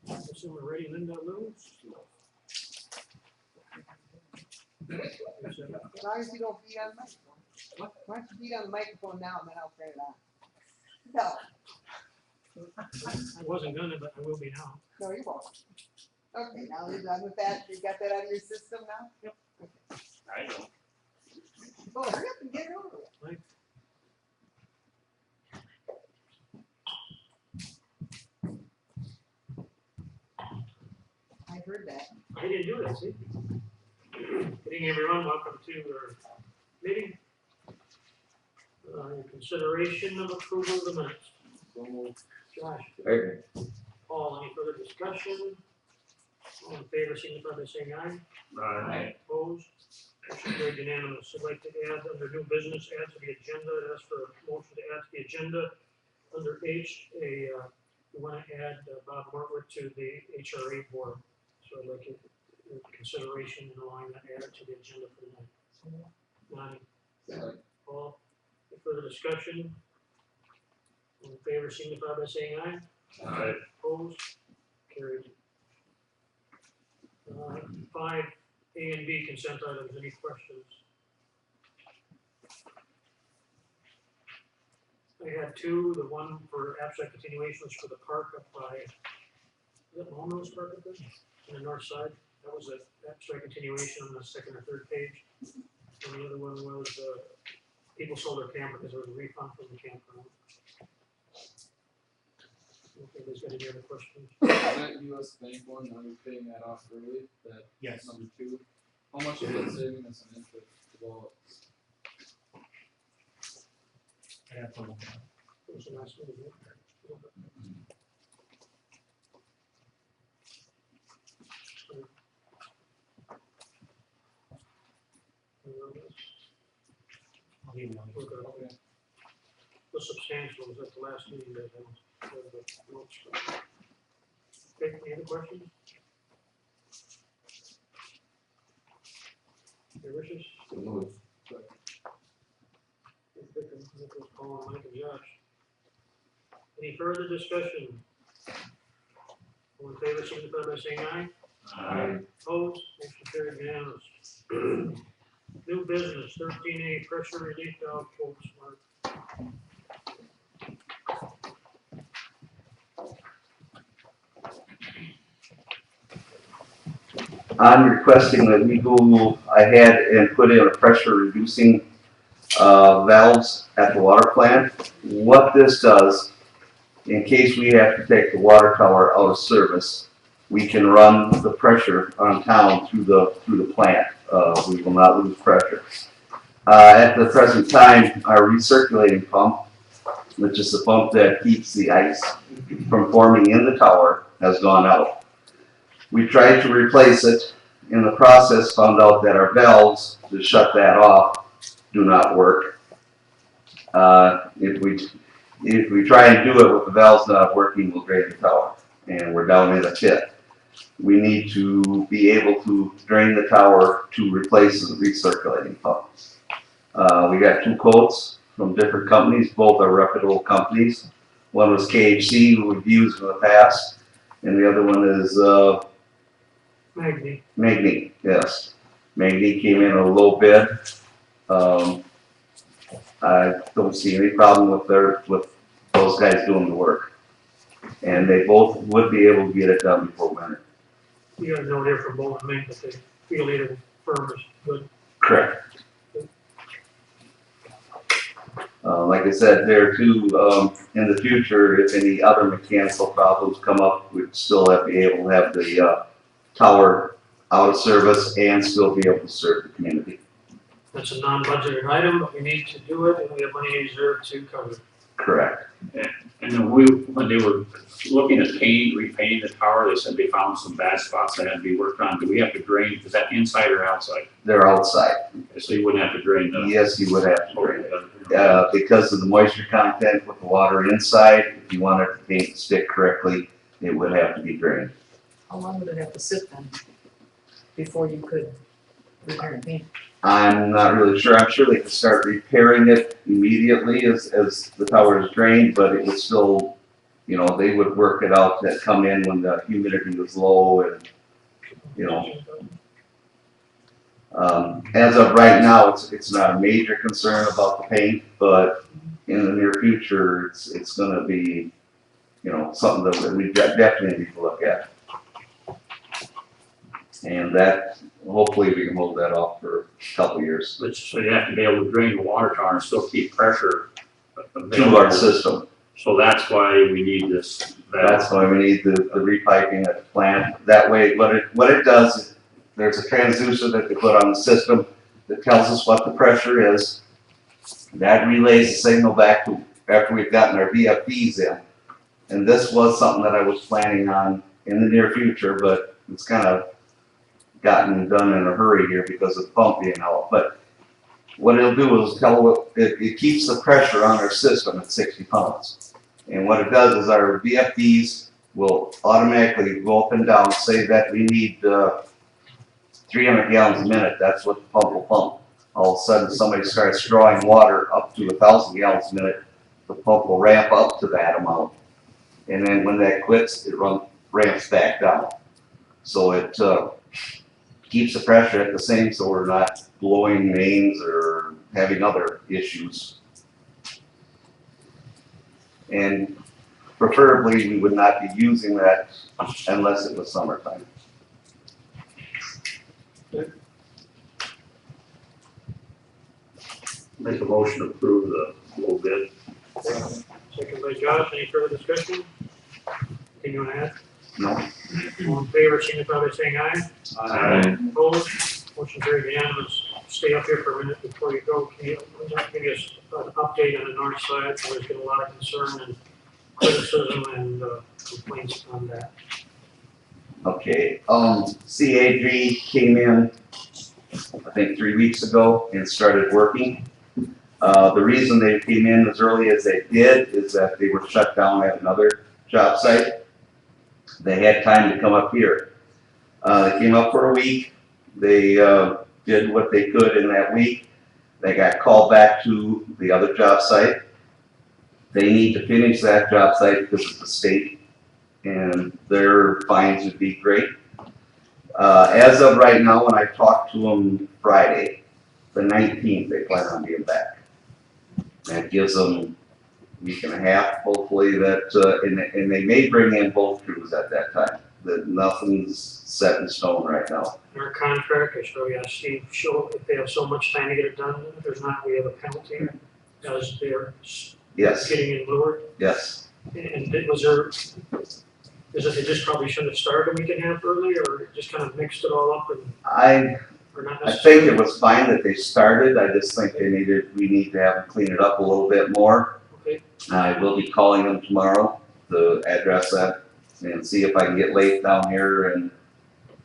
Assume we're ready, Linda Lou? As long as you don't beat on the microphone. Why don't you beat on the microphone now and then I'll turn it on? No, I wasn't gonna, but I will be now. no, you won't. Okay, now you're done with that, you got that out of your system now? Yep. I know. Well, hurry up and get it over with. Right. I heard that. I didn't do that, see? Good evening, everyone, welcome to our meeting. Consideration of approval of the minutes. Josh, Okay. Paul, any further discussion? All in favor, signify by saying aye. Right. Opposed? Motion carried unanimous. I'd like to add under new business, add to the agenda, ask for a motion to add to the agenda. Under H, we want to add Bob Martwick to the HRA board. So I'd like consideration in allowing that added to the agenda for tonight. Lonnie, Paul, any further discussion? All in favor, signify by saying aye. Aye. Opposed? Carried. 5, A and B consent items, any questions? I had 2, the one for abstract continuation was for the park up by, is that Mulner's Park up there? On the north side, that was an abstract continuation on the second or third page. And the other one was, people sold their camper because there was a refund from the campground. Okay, there's got any other questions? Is that US Bank one, now you're paying that off early, that Yes. number 2? How much is that saving us in interest to go? I have to look at it. What was the last one? I'll email you. Okay. The substantial was at the last meeting that Okay, any other questions? Your wishes? Paul, Mike, and Josh. Any further discussion? All in favor, signify by saying aye. Aye. Opposed, motion carried unanimous. New business, 13A, pressure relief valve quotes, Mark. I'm requesting that we go ahead and put in a pressure reducing valves at the water plant. What this does, in case we have to take the water tower out of service, we can run the pressure on town through the plant. We will not lose pressure. At the present time, our recirculating pump, which is the pump that keeps the ice from forming in the tower, has gone out. We tried to replace it. In the process, found out that our valves to shut that off do not work. If we try and do it with the valves not working, we'll drain the tower, and we're down in a pit. We need to be able to drain the tower to replace the recirculating pump. We got 2 quotes from different companies. Both are reputable companies. One was KHC, who we've used in the past, and the other one is Magni, yes. Magni came in a low bid. I don't see any problem with those guys doing the work. And they both would be able to get it done before winter. You got a note here from Bowman Mink that they feel either firm is good. Correct. Like I said, there too, in the future, if any other mechanical problems come up, we'd still have to be able to have the tower out of service and still be able to serve the community. That's a non-budgeted item, but we need to do it, and we have money reserved to cover it. Correct. And then when they were looking at repainting the tower, they said they found some bad spots that had to be worked on. Do we have to drain, is that inside or outside? They're outside. So you wouldn't have to drain the. Yes, you would have to drain it. Because of the moisture content with the water inside, if you wanted to paint the stick correctly, it would have to be drained. How long would it have to sit then before you could repair and paint? I'm not really sure. I'm sure they could start repairing it immediately as the tower is drained, but it would still you know, they would work it out, that come in when the humidity was low and, you know. As of right now, it's not a major concern about the paint, but in the near future, it's gonna be, you know, something that we definitely need to look at. And that, hopefully we can hold that off for a couple of years But, so you have to be able to drain the water tower and still keep pressure to our available. system. So that's why we need this That's valve. why we need the repiping at the plant. That way, what it does, is there's a transducer that they put on the system that tells us what the pressure is. That relays the signal back to, after we've gotten our VFDs in. And this was something that I was planning on in the near future, but it's kind of gotten done in a hurry here because of the pump being out. But what it'll do is it keeps the pressure on our system at 60 pounds. And what it does is our VFDs will automatically go up and down, say that we need 300 gallons a minute, that's what the pump will pump. All of a sudden, somebody starts drawing water up to 1,000 gallons a minute, the pump will ramp up to that amount. And then when that quits, it ramps back down. So it keeps the pressure at the same, so we're not blowing mains or having other issues. And preferably, we would not be using that unless it was summertime. Make a motion to approve the low bid. Second by Josh, any further discussion? Anything you wanna add? No? All in favor, signify by saying aye. Aye. Opposed, motion carried unanimous. Stay up here for a minute before you go. Can you give us an update on the north side? There's been a lot of concern and criticism and complaints on that. Okay, CAG came in, I think 3 weeks ago and started working. The reason they came in as early as they did is that they were shut down at another job site. They had time to come up here. They came up for a week. They did what they could in that week. They got called back to the other job site. They need to finish that job site because it's the state, and their fines would be great. As of right now, when I talked to them Friday, the 19th, they plan on being back. That gives them a week and a half, hopefully, and they may bring in both crews at that time. That nothing's set in stone right now. In our contract, I should probably ask Steve, show if they have so much time to get it done. If there's not, we have a penalty as they're Yes, getting in lower. yes. And was there, is it they just probably shouldn't have started a week and a half early, or just kind of mixed it all up and, or not I necessarily? think it was fine that they started. I just think we need to have them clean it up a little bit more. Okay, I will be calling them tomorrow to address that and see if I can get Leif down here and,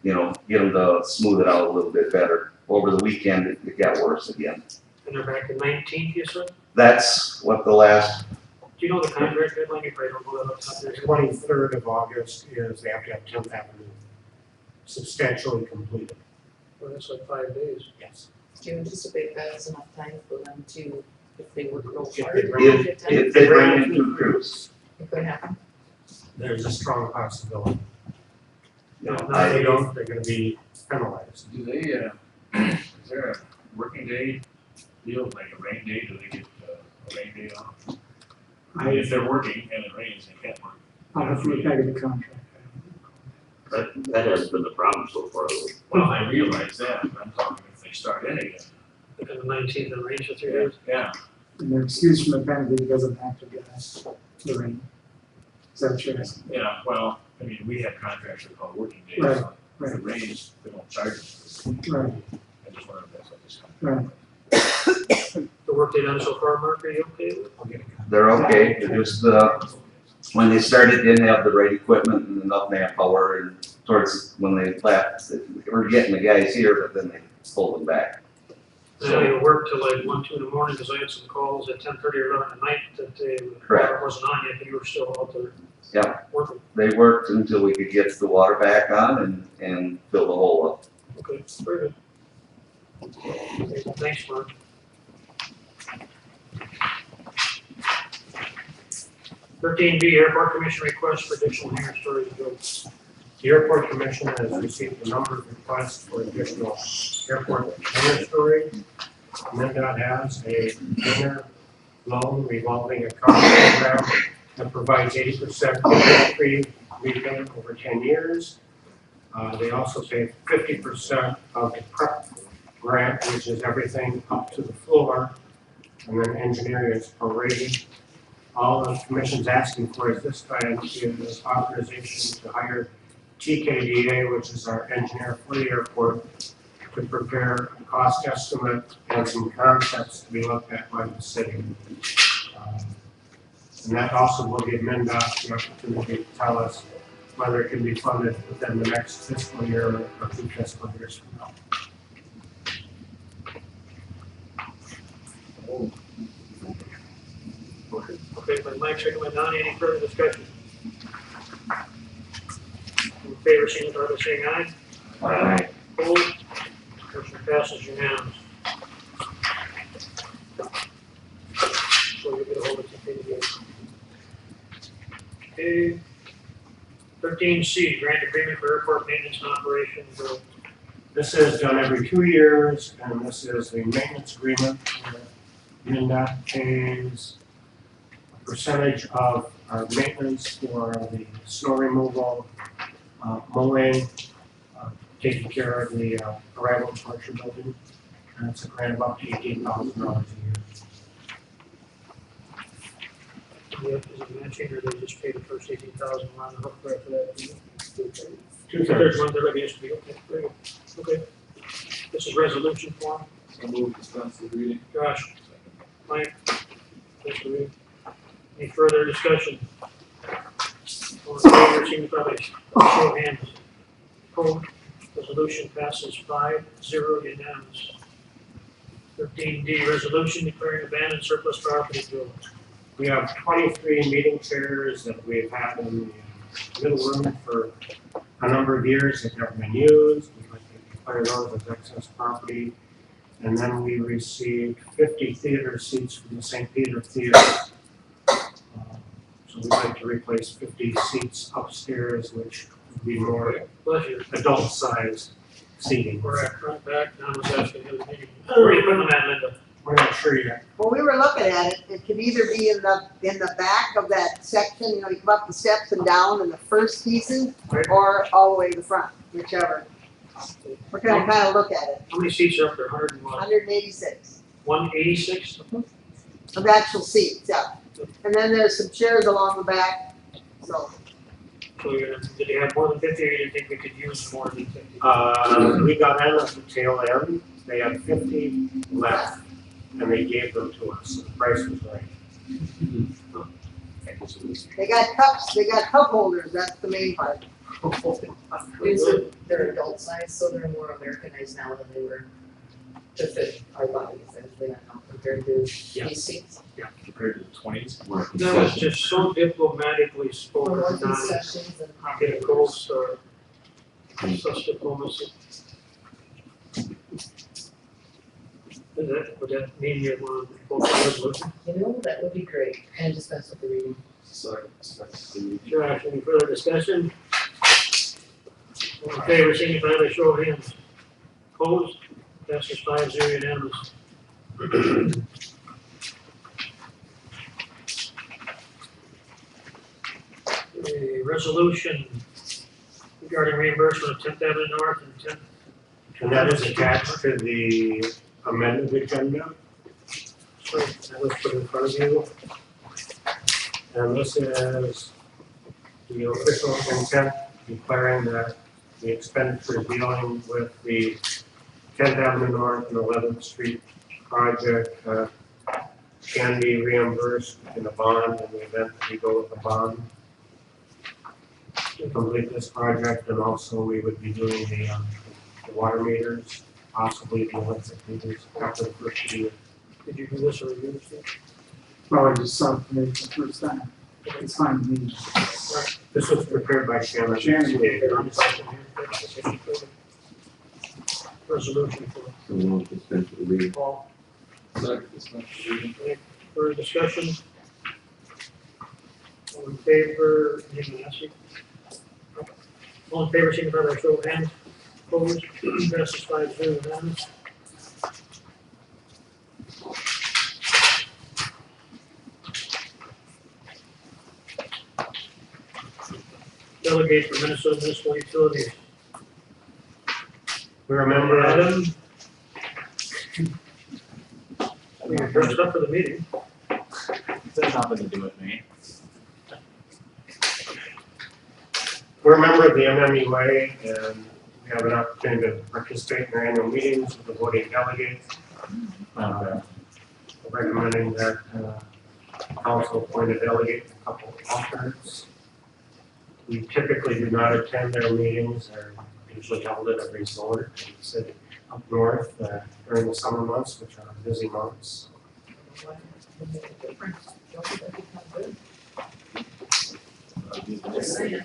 you know, get them to smooth it out a little bit better. Over the weekend, it got worse again. and they're back the 19th, you said? That's what the last, Do you know the contract deadline? You probably don't know that off the top of your head. 23rd of August is they have to have 10th Avenue substantially completed. Well, that's like 5 days. Yes. Do you anticipate that is enough time for them to, if they work real If hard? they bring- get done? if they bring in 2 crews, It could happen. There's a strong possibility. you know, If they don't, they're gonna be penalized. Do they, is there a working day deal, like a rain day, do they get a rain day off? I mean, if they're working and it rains, they can't work. I'll have to look back at the contract. That hasn't been the problem so far. Well, I realize that, but I'm talking if they start in again. Like on the 19th and range for 3 days. Yeah, And the excuse from the penalty doesn't have to be the rain. Is that what you're asking? yeah, well, I mean, we have contracts that call working days, Right, so if it rains, they don't charge us. Right, I just wonder if that's what this. right. The work they done so far, Mark, are you okay with? I'll get a copy. they're okay. They're just, when they started, didn't have the right equipment and enough manpower, and towards when they left, they were getting the guys here, but then they pulled them back. I know you worked till like 1, 2 in the morning, because I had some calls at 10:30 or 11 at night that the Correct. water wasn't on yet, but you were still out there. Yeah. Working, They worked until we could get the water back on and fill the hole up. okay, very good. Okay, thanks, Mark. 13B, Airport Commission request for additional hangar storage buildings. The Airport Commission has received a number of requests for additional airport hangar storage. MnDOT has a hangar loan revolving account program that provides 80% free repayment over 10 years. They also pay 50% of the prep grant, which is everything up to the floor, and then engineering is prorated. All the commission's asking for is this time is authorization to hire TKDA, which is our engineer for the airport, to prepare a cost estimate and some concepts to be looked at by the city. And that also will give MnDOT the opportunity to tell us whether it can be funded within the next fiscal year or 2 fiscal years from now. Okay, by Mike, second by Donnie, any further discussion? All in favor, signify by saying aye. Aye. Opposed? Motion passes unanimous. So you'll get a hold of TKDA. Okay. 13C, grant agreement for airport maintenance and operations. This is done every 2 years, and this is a maintenance agreement where MnDOT pays a percentage of our maintenance for the snow removal, mowing, taking care of the arrival and departure building. And it's a grant of up to $18,000 a year. Is it matching or they just pay the first 18,000 on the hook for that? 2/3. Two-thirds, one-third of it used to be, okay, very good. Okay. This is resolution form. So move dispense with reading. Josh, Mike, thanks for reading. Any further discussion? All in favor, signify by show of hands. Opposed? Resolution passes 5-0 unanimous. 13D, resolution declaring abandoned surplus property drill. We have 23 meeting chairs that we've had in the middle room for a number of years that have been used. We'd like to declare those as excess property. And then we received 50 theater seats from the St. Peter Theater. So we'd like to replace 50 seats upstairs, which would be more Pleasure. adult-sized seating. We're at front, back, Don was asking the other meeting. Where are you putting them at, Linda? We're not sure yet. Well, we were looking at it, it could either be in the back of that section, you know, you come up the steps and down in the first pieces, Right. or all the way to the front, whichever. We're gonna kinda look at it, How many seats are up there? 101? 186 186? of actual seats, yeah. And then there's some chairs along the back, so. So you're gonna, did you have more than 50 or you didn't think we could use more than 50? We got in at the tail end. They had 50 left, and they gave them to us. So the price was right. They got cups, they got cup holders, that's the main part. These are, they're adult size, so they're more Americanized now than they were to fit our bodies, as they are now compared to Yeah. these seats. Compared to the 20s. That was just so diplomatically For spoken, more Donnie. concessions and Get a gold star. Such diplomacy. Would that mean you want to vote for the resolution? You know, that would be great, and dispense with the reading. Sorry, dispense with reading. Josh, any further discussion? All in favor, signify by show of hands. Opposed? Passes 5-0 unanimous. A resolution regarding reimbursement of 10th Avenue North and 10th. And that is attached to the amended agenda. Sorry, that was put in front of you. And this is the official intent declaring that the expenditure dealing with the 10th Avenue North and 11th Street project can be reimbursed in a bond in the event that we go with a bond to complete this project. And also we would be doing the water meters, possibly the electric meters after the first of the year. Did you do this or review this? Well, I just saw it today for the first time. It's fine with me. This was prepared by Shannon. Shannon. Resolution for So we'll dispense with the reading. Paul. Sorry, dispense with reading. Any further discussion? All in favor, anyone ask you? All in favor, signify by show of hands. Opposed, passes 5-0 unanimous. Delegate for Minnesota Municipal Utilities. We remember, Adam. We were dressed up for the meeting. It has nothing to do with me. we're a member of the MMUA, and we have an opportunity to participate in their annual meetings with the voting delegates. Recommending that council appoint a delegate and a couple of alternates. We typically do not attend their meetings. They're usually held at a resort in the city up north during the summer months, which are busy months. Just saying.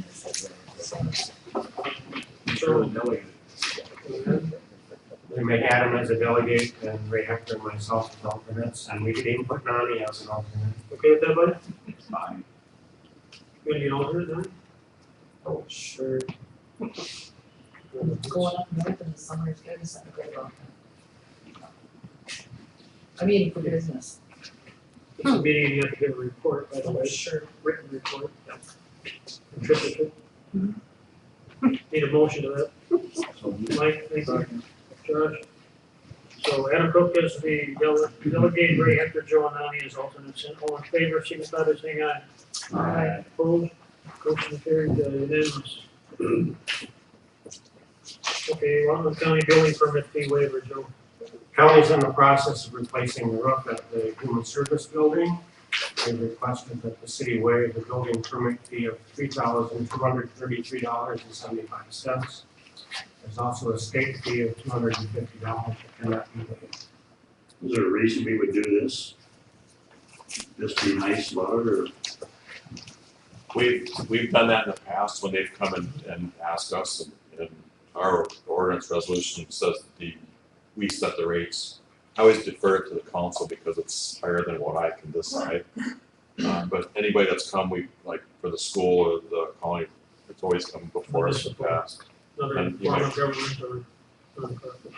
So, we may add him as a delegate, and Ray Hector and myself as alternates, and we could even put Nani as an alternate. Okay with that, buddy? It's fine. You gonna be an alternate then? Oh, sure. Going up north in the summer is good, it's not a great about that. I mean, for business. It's a meeting, and you have to give a report, by the way, Sure. written report. Contributor. Need a motion to that. Mike, thank you. Josh. So Adam Cook is the delegate, Ray Hector, Joe Anani is alternates, and all in favor, signify by saying aye. Aye. Opposed, motion carried, unanimous. Okay, Rutland County building permit fee waiver, Joe. County's in the process of replacing the roof at the Human Service Building. They requested that the city waive the building permit fee of $3,233.75. There's also a state fee of $250 that cannot be waived. Is there a reason we would do this? Just be nice about it, or? We've done that in the past when they've come and asked us, and our ordinance resolution says that we set the rates. I always defer it to the council because it's higher than what I can decide. But anybody that's come, we, like for the school or the county, it's always come before us in the past. Another And you form might- of government or nonprofit.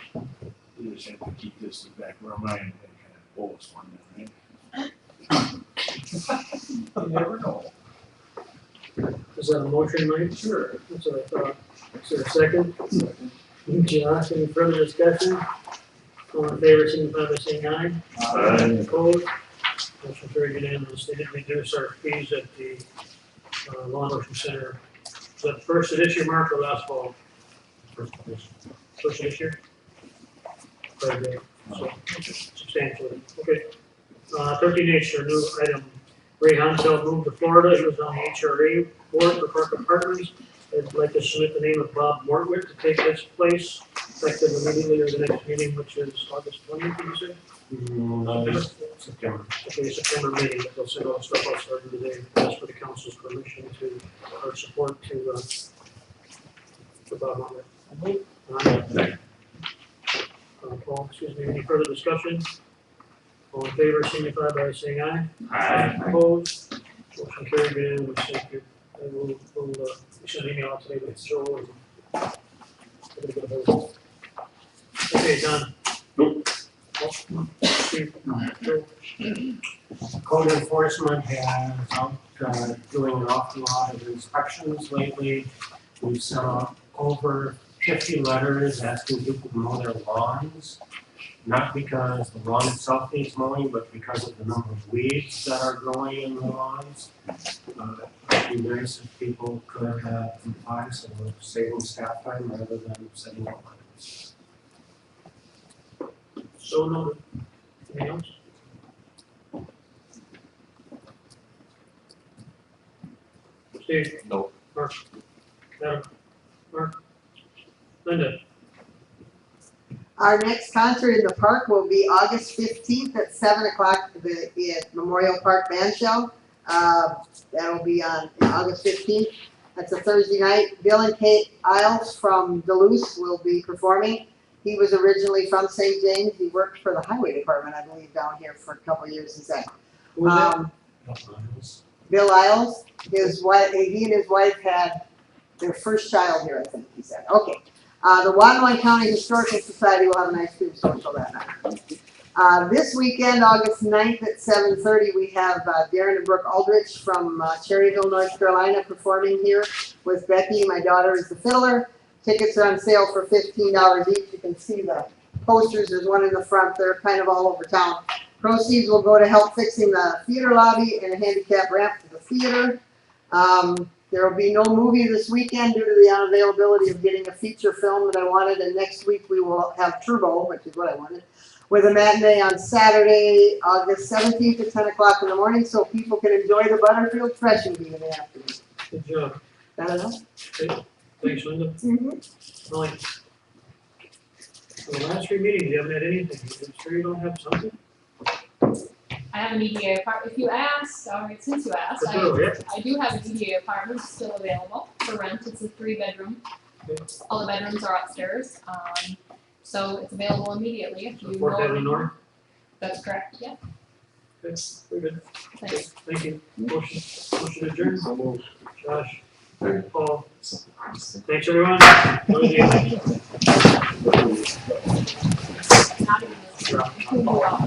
You just have to keep this in the back of our mind and kind of bolus one, right? You never know. Is that a motion, Mike? Sure. That's what I thought. Is there a second? Josh, any further discussion? All in favor, signify by saying aye. Aye. Opposed? Motion carried unanimous. They did reduce our fees at the Law Enforcement Center. Is that first of this year, Mark, or last fall? First position. First of this year? Quite a bit, so substantially. Okay. 13H, our new item. Ray Hansel moved to Florida. He was on the HRA board for Park Apartments. I'd like to submit the name of Bob Mortwick to take his place, effective immediately or the next meeting, which is August 20th, you say? September. Okay, September meeting, but they'll send all the stuff out starting today. Ask for the council's permission to, or support to Bob Mortwick. Paul, excuse me, any further discussion? All in favor, signify by saying aye. Aye. Opposed? Motion carried unanimous, thank you. And we'll send an email out today with Joel and. we're gonna get a hold of it. Okay, Don. Nope. Steve, Joe. Code enforcement has out doing an awful lot of inspections lately. We've sent out over 50 letters asking people to mow their lawns. Not because the lawn itself needs mowing, but because of the number of weeds that are growing in the lawns. It'd be nice if people could comply, so we're saving staff time rather than sending out letters. So noted. Anything else? Steve? No. Mark? Adam? Mark? Linda? Our next concert in the park will be August 15th at 7 o'clock at Memorial Park Band Shell. That'll be on August 15th. That's a Thursday night. Bill and Kate Isles from Duluth will be performing. He was originally from St. James. He worked for the highway department, I believe, down here for a couple of years. Is that? Who was that? Bill Isles, his wife, he and his wife had their first child here, I think he said. Okay. The Watonwan County Historical Society will have an ice cream social that night. This weekend, August 9th at 7:30, we have Darren and Brooke Aldrich from Cherryville, North Carolina, performing here with Becky. My daughter is the fiddler. Tickets are on sale for $15 each. You can see the posters. There's one in the front. They're kind of all over town. Proceeds will go to help fixing the theater lobby and a handicap ramp to the theater. There will be no movie this weekend due to the unavailability of getting a feature film that I wanted, and next week we will have Turbo, which is what I wanted, with a matinee on Saturday, August 17th at 10 o'clock in the morning, so people can enjoy the Butterfield Threshing Bee in the afternoon. Good job. That enough? Thanks, Linda. Like, the last three meetings, you haven't had anything. You sure you don't have something? I have an EDA apartment. If you asked, since you asked, For sure, yeah. I do have an EDA apartment still available for rent. It's a 3-bedroom. Okay. All the bedrooms are upstairs. So it's available immediately if you know. Fourth Avenue North? That's correct, yeah. Good, very good. Thanks. Thank you. Motion adjourned. So moved. Josh. Paul. Thanks, everyone. Enjoy the evening. Not even this.